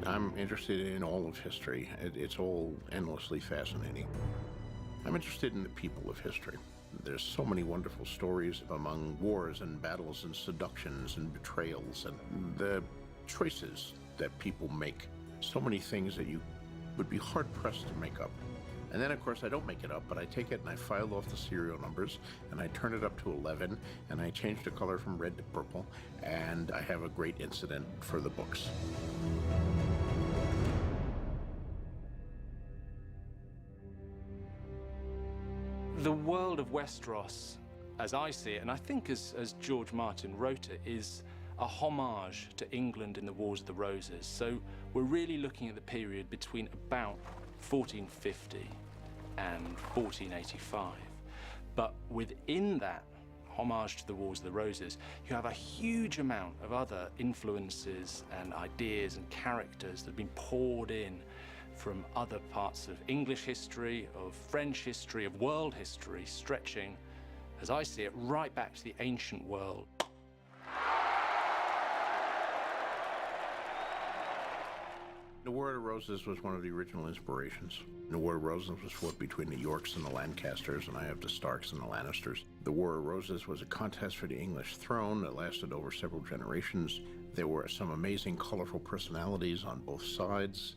I'm interested in all of history. It's all endlessly fascinating. I'm interested in the people of history. There's so many wonderful stories among wars and battles and seductions and betrayals and the choices that people make. So many things that you would be hard-pressed to make up. And then, of course, I don't make it up, but I take it and I file off the serial numbers, and I turn it up to 11, and I change the color from red to purple, and I have a great incident for the books. The world of Westeros, as I see it, and I think as George Martin wrote it, is a homage to England in the Wars of the Roses. So we're really looking at the period between about 1450 and 1485. But within that homage to the Wars of the Roses, you have a huge amount of other influences and ideas and characters that have been poured in from other parts of English history, of French history, of world history, stretching, as I see it, right back to the ancient world. The War of the Roses was one of the original inspirations. The War of Roses was fought between the Yorks and the Lancasters, and I have the Starks and the Lannisters. The War of Roses was a contest for the English throne that lasted over several generations. There were some amazing, colorful personalities on both sides.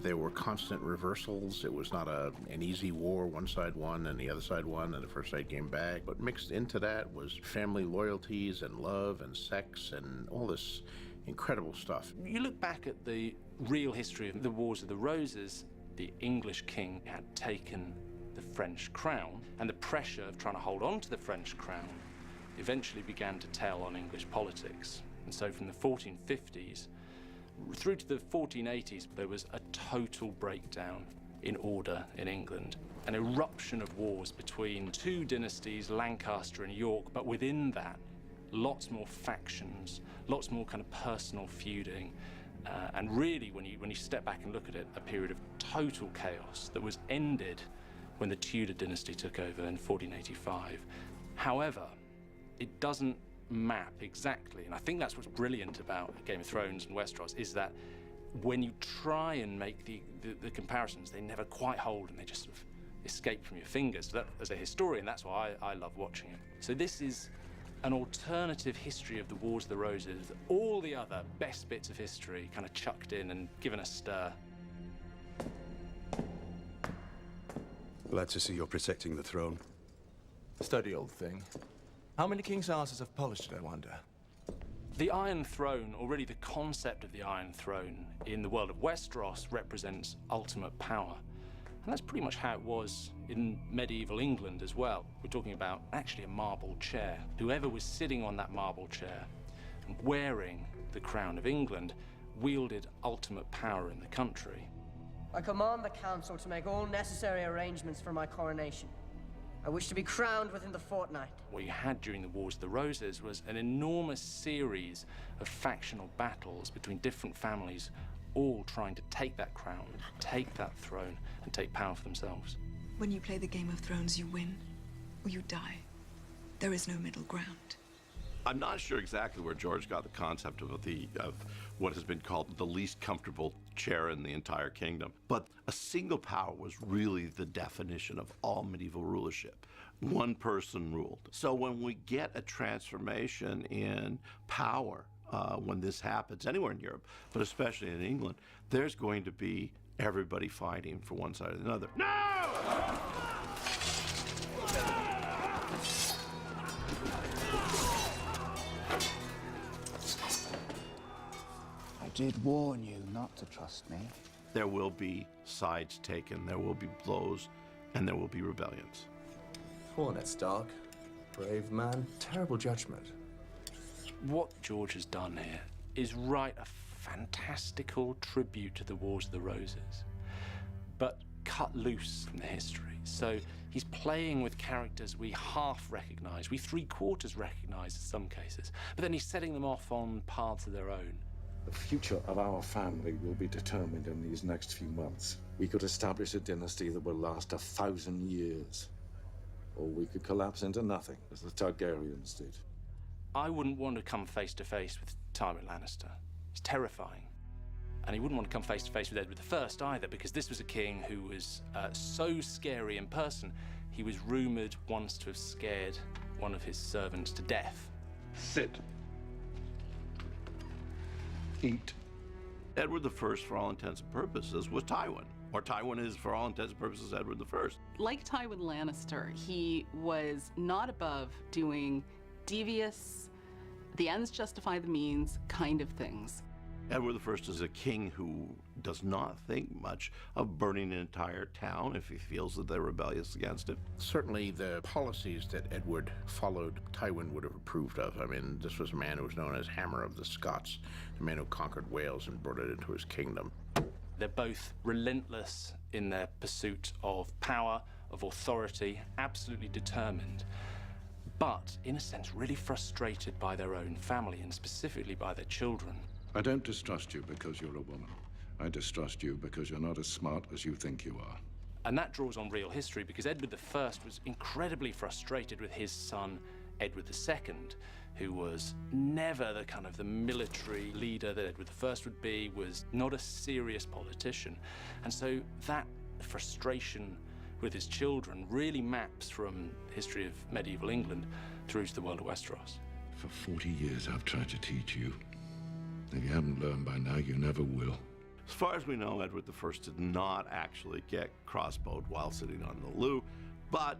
There were constant reversals. It was not an easy war. One side won and the other side won and the first side came back. But mixed into that was family loyalties and love and sex and all this incredible stuff. You look back at the real history of the Wars of the Roses, the English king had taken the French crown, and the pressure of trying to hold on to the French crown eventually began to tell on English politics. And so from the 1450s through to the 1480s, there was a total breakdown in order in England, an eruption of wars between two dynasties, Lancaster and York, but within that, lots more factions, lots more kind of personal feuding, and really, when you step back and look at it, a period of total chaos that was ended when the Tudor dynasty took over in 1485. However, it doesn't map exactly, and I think that's what's brilliant about Game of Thrones and Westeros, is that when you try and make the comparisons, they never quite hold and they just sort of escape from your fingers. So that, as a historian, that's why I love watching it. So this is an alternative history of the Wars of the Roses, all the other best bits of history kind of chucked in and given a stir. Glad to see you're protecting the throne. Steady, old thing. How many King's Arthurs have polished it, I wonder? The Iron Throne, or really the concept of the Iron Throne in the world of Westeros, represents ultimate power. And that's pretty much how it was in medieval England as well. We're talking about actually a marble chair. Whoever was sitting on that marble chair and wearing the crown of England wielded ultimate power in the country. I command the council to make all necessary arrangements for my coronation. I wish to be crowned within the fortnight. What you had during the Wars of the Roses was an enormous series of factional battles between different families, all trying to take that crown, take that throne, and take power for themselves. When you play the Game of Thrones, you win or you die. There is no middle ground. I'm not sure exactly where George got the concept of what has been called the least comfortable chair in the entire kingdom. But a single power was really the definition of all medieval rulership. One person ruled. So when we get a transformation in power, when this happens anywhere in Europe, but especially in England, there's going to be everybody fighting for one side or another. No! I did warn you not to trust me. There will be sides taken, there will be blows, and there will be rebellions. Ned Stark, brave man, terrible judgment. What George has done here is write a fantastical tribute to the Wars of the Roses, but cut loose from the history. So he's playing with characters we half recognize, we three-quarters recognize in some cases, but then he's setting them off on paths of their own. The future of our family will be determined in these next few months. We could establish a dynasty that will last 1,000 years. Or we could collapse into nothing, as the Targaryens did. I wouldn't want to come face to face with Tywin Lannister. He's terrifying. And he wouldn't want to come face to face with Edward I either, because this was a king who was so scary in person. He was rumoured once to have scared one of his servants to death. Sit. Eat. Edward I, for all intents and purposes, was Tywin. Or Tywin is, for all intents and purposes, Edward I. Like Tywin Lannister, he was not above doing devious, the ends justify the means kind of things. Edward I is a king who does not think much of burning an entire town if he feels that they're rebellious against it. Certainly the policies that Edward followed, Tywin would have approved of. I mean, this was a man who was known as Hammer of the Scots, the man who conquered Wales and brought it into his kingdom. They're both relentless in their pursuit of power, of authority, absolutely determined, but in a sense really frustrated by their own family and specifically by their children. I don't distrust you because you're a woman. I distrust you because you're not as smart as you think you are. And that draws on real history, because Edward I was incredibly frustrated with his son, Edward II, who was never the kind of the military leader that Edward I would be, was not a serious politician. And so that frustration with his children really maps from the history of medieval England through to the world of Westeros. For 40 years I've tried to teach you. If you haven't learned by now, you never will. As far as we know, Edward I did not actually get crossbowed while sitting on the loo, but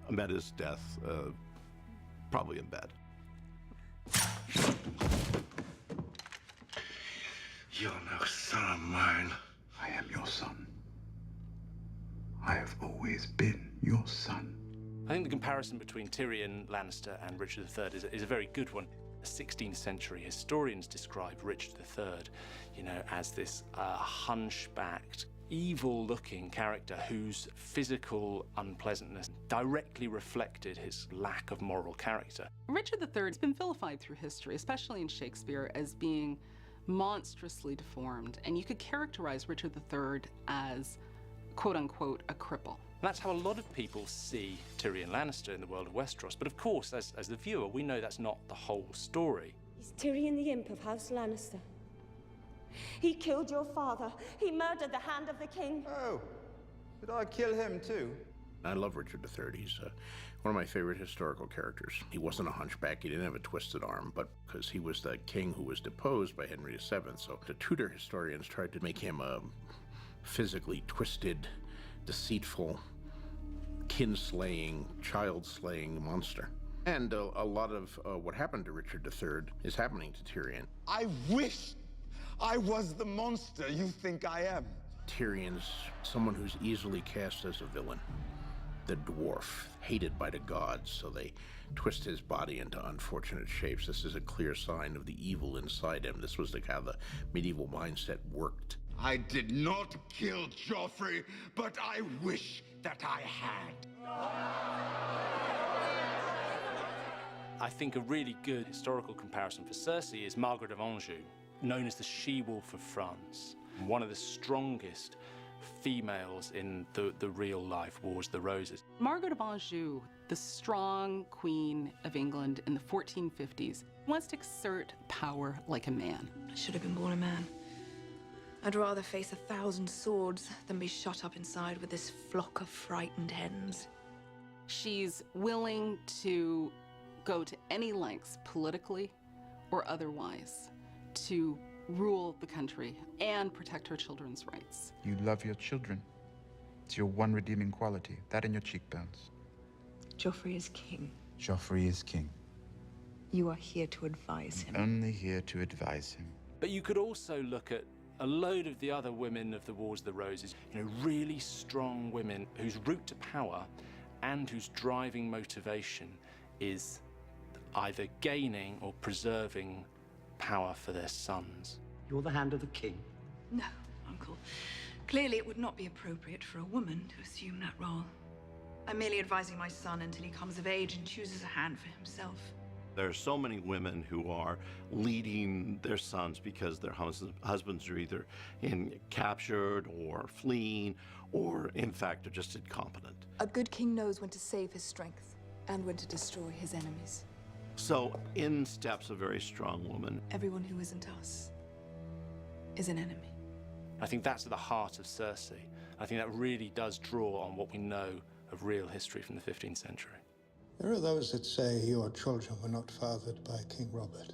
met his death probably in bed. You're no son of mine. I am your son. I have always been your son. I think the comparison between Tyrion Lannister and Richard III is a very good one. 16th century historians describe Richard III, as this hunchbacked, evil-looking character whose physical unpleasantness directly reflected his lack of moral character. Richard III has been vilified through history, especially in Shakespeare, as being monstrously deformed, and you could characterize Richard III as, quote-unquote, a cripple. That's how a lot of people see Tyrion Lannister in the world of Westeros. But of course, as the viewer, we know that's not the whole story. He's Tyrion the Imp of House Lannister. He killed your father. He murdered the Hand of the King. Oh, did I kill him too? I love Richard III. He's one of my favorite historical characters. He wasn't a hunchback. He didn't have a twisted arm, but because he was the king who was deposed by Henry VII. So the Tudor historians tried to make him a physically twisted, deceitful, kin-slaying, child-slaying monster. And a lot of what happened to Richard III is happening to Tyrion. I wish I was the monster you think I am. Tyrion's someone who's easily cast as a villain. The dwarf, hated by the gods, so they twist his body into unfortunate shapes. This is a clear sign of the evil inside him. This was how the medieval mindset worked. I did not kill Joffrey, but I wish that I had. I think a really good historical comparison for Cersei is Margaret of Anjou, known as the she-wolf of France, one of the strongest females in the real-life Wars of the Roses. Margaret of Anjou, the strong queen of England in the 1450s, wants to exert power like a man. I should have been born a man. I'd rather face 1,000 swords than be shut up inside with this flock of frightened hens. She's willing to go to any lengths, politically or otherwise, to rule the country and protect her children's rights. You love your children. It's your one redeeming quality, that and your cheekbones. Joffrey is king. Joffrey is king. You are here to advise him. Only here to advise him. But you could also look at a load of the other women of the Wars of the Roses, really strong women whose route to power and whose driving motivation is either gaining or preserving power for their sons. You're the Hand of the King. No, Uncle. Clearly it would not be appropriate for a woman to assume that role. I'm merely advising my son until he comes of age and chooses a hand for himself. There are so many women who are leading their sons because their husbands are either captured or fleeing, or in fact are just incompetent. A good king knows when to save his strength and when to destroy his enemies. So in steps a very strong woman. Everyone who isn't us is an enemy. I think that's at the heart of Cersei. I think that really does draw on what we know of real history from the 15th century. There are those that say your children were not fathered by King Robert,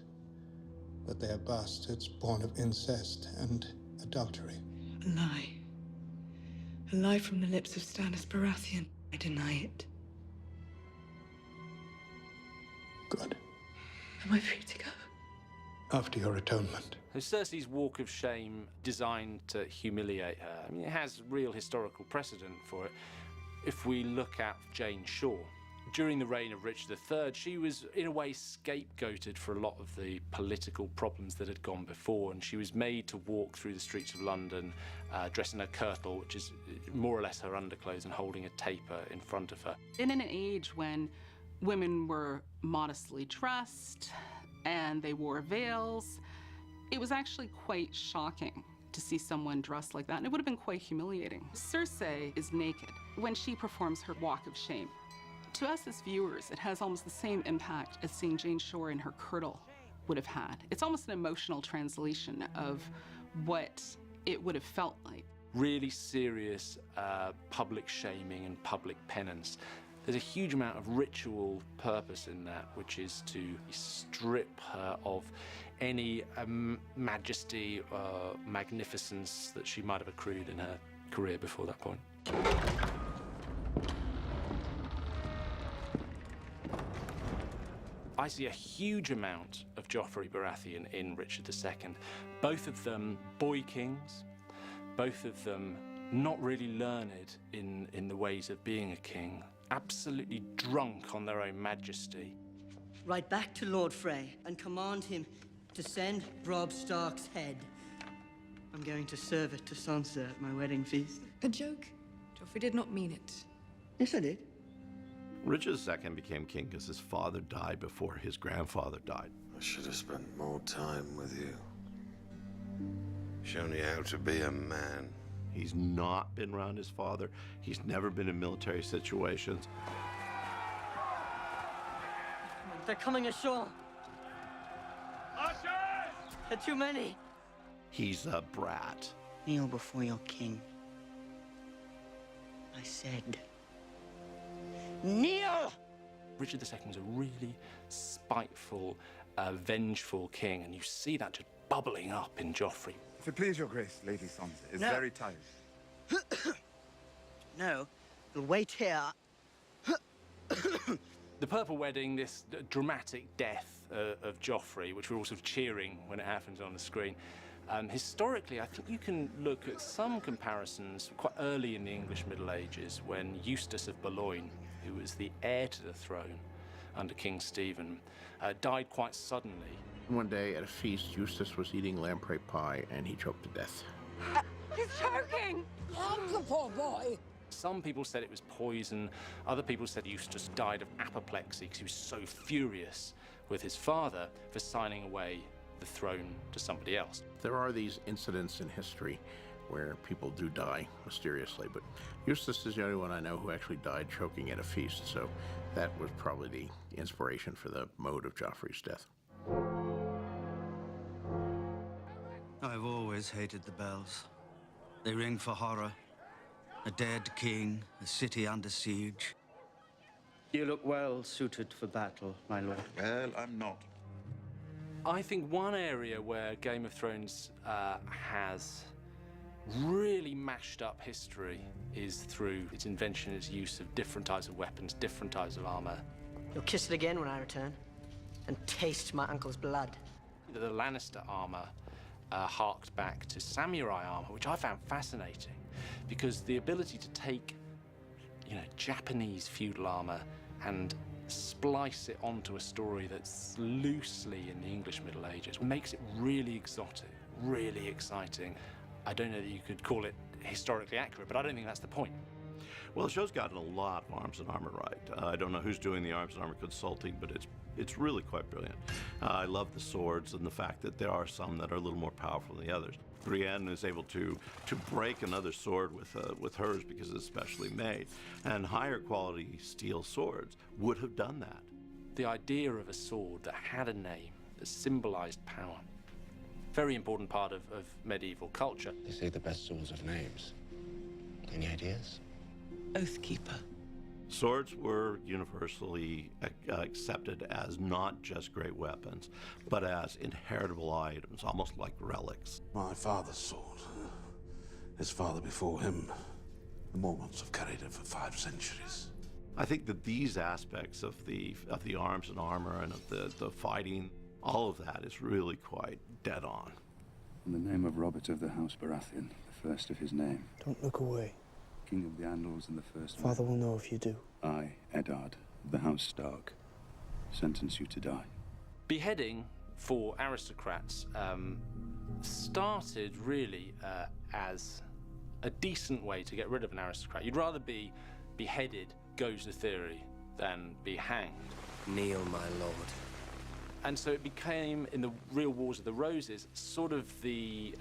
that they are bastards born of incest and adultery. A lie. A lie from the lips of Stannis Baratheon. I deny it. Good. Am I free to go? After your atonement. So Cersei's walk of shame, designed to humiliate her, I mean, it has real historical precedent for it. If we look at Jane Shore, during the reign of Richard III, she was, in a way, scapegoated for a lot of the political problems that had gone before, and she was made to walk through the streets of London dressed in a kirtle, which is more or less her underclothes, and holding a taper in front of her. In an age when women were modestly dressed and they wore veils, it was actually quite shocking to see someone dressed like that, and it would have been quite humiliating. Cersei is naked when she performs her walk of shame. To us as viewers, it has almost the same impact as seeing Jane Shore in her kirtle would have had. It's almost an emotional translation of what it would have felt like. Really serious public shaming and public penance. There's a huge amount of ritual purpose in that, which is to strip her of any majesty or magnificence that she might have accrued in her career before that point. I see a huge amount of Joffrey Baratheon in Richard II. Both of them boy kings, both of them not really learned in the ways of being a king, absolutely drunk on their own majesty. Write back to Lord Frey and command him to send Robb Stark's head. I'm going to serve it to Sansa at my wedding feast. A joke? Joffrey did not mean it. Yes, I did. Richard II became king because his father died before his grandfather died. I should have spent more time with you. Shown you how to be a man. He's not been around his father. He's never been in military situations. They're coming ashore. Ushers! There are too many. He's a brat. Kneel before your king. I said, kneel! Richard II was a really spiteful, vengeful king, and you see that just bubbling up in Joffrey. If it please your grace, Lady Sansa is No. very tired. No, you'll wait here. The Purple Wedding, this dramatic death of Joffrey, which we're all sort of cheering when it happens on the screen. Historically, I think you can look at some comparisons quite early in the English Middle Ages when Eustace of Boulogne, who was the heir to the throne under King Stephen, died quite suddenly. One day at a feast, Eustace was eating lamprey pie and he choked to death. He's choking! Help the poor boy! Some people said it was poison. Other people said Eustace died of apoplexy because he was so furious with his father for signing away the throne to somebody else. There are these incidents in history where people do die mysteriously, but Eustace is the only one I know who actually died choking at a feast, so that was probably the inspiration for the mode of Joffrey's death. I've always hated the bells. They ring for horror. A dead king, a city under siege. You look well suited for battle, my lord. Well, I'm not. I think one area where Game of Thrones has really mashed up history is through its invention and its use of different types of weapons, different types of armor. You'll kiss it again when I return, and taste my uncle's blood. The Lannister armor harked back to samurai armor, which I found fascinating, because the ability to take, Japanese feudal armor and splice it onto a story that's loosely in the English Middle Ages makes it really exotic, really exciting. I don't know that you could call it historically accurate, but I don't think that's the point. Well, the show's gotten a lot of arms and armor right. I don't know who's doing the arms and armor consulting, but it's really quite brilliant. I love the swords and the fact that there are some that are a little more powerful than the others. Brienne is able to break another sword with hers because it's specially made, and higher quality steel swords would have done that. The idea of a sword that had a name, that symbolized power, very important part of medieval culture. They say the best swords have names. Any ideas? Oathkeeper. Swords were universally accepted as not just great weapons, but as inheritable items, almost like relics. My father's sword, his father before him, the Mormonts have carried it for 5 centuries. I think that these aspects of the arms and armor and of the fighting, all of that is really quite dead on. In the name of Robert of the House Baratheon, the first of his name. Don't look away. King of the Andals and the first Father will know if you do. I, Eddard, of the House Stark, sentence you to die. Beheading for aristocrats started really as a decent way to get rid of an aristocrat. You'd rather be beheaded, goes the theory, than be hanged. Kneel, my lord. And so it became, in the real Wars of the Roses, sort of the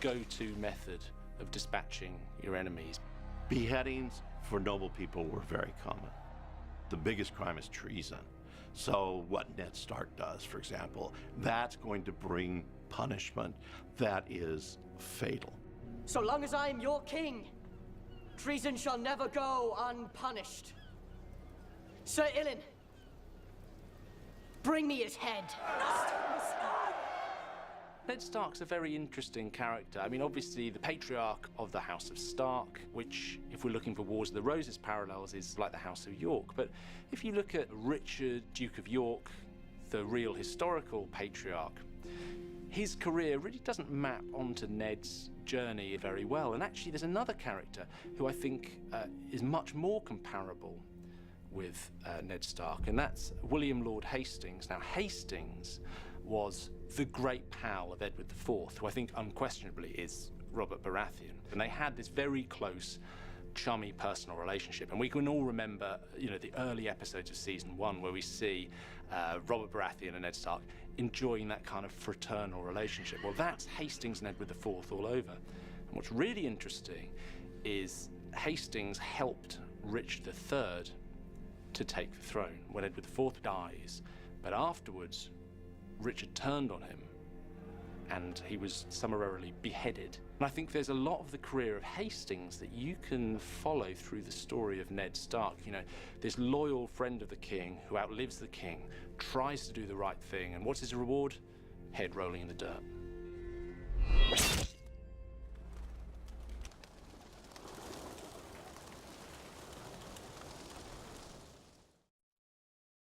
go-to method of dispatching your enemies. Beheadings for noble people were very common. The biggest crime is treason. So what Ned Stark does, for example, that's going to bring punishment that is fatal. So long as I am your king, treason shall never go unpunished. Sir Ilyn, bring me his head. Ned Stark's a very interesting character. I mean, obviously, the patriarch of the House of Stark, which, if we're looking for Wars of the Roses parallels, is like the House of York. But if you look at Richard, Duke of York, the real historical patriarch, his career really doesn't map onto Ned's journey very well. And actually, there's another character who I think is much more comparable with Ned Stark, and that's William Lord Hastings. Now, Hastings was the great pal of Edward IV, who I think unquestionably is Robert Baratheon. And they had this very close, chummy personal relationship. And we can all remember, you know, the early episodes of season 1 where we see Robert Baratheon and Ned Stark enjoying that kind of fraternal relationship. Well, that's Hastings and Edward IV all over. And what's really interesting is Hastings helped Richard III to take the throne when Edward IV dies. But afterwards, Richard turned on him and he was summarily beheaded. And I think there's a lot of the career of Hastings that you can follow through the story of Ned Stark. You know, this loyal friend of the king who outlives the king, tries to do the right thing, and what's his reward? Head rolling in the dirt.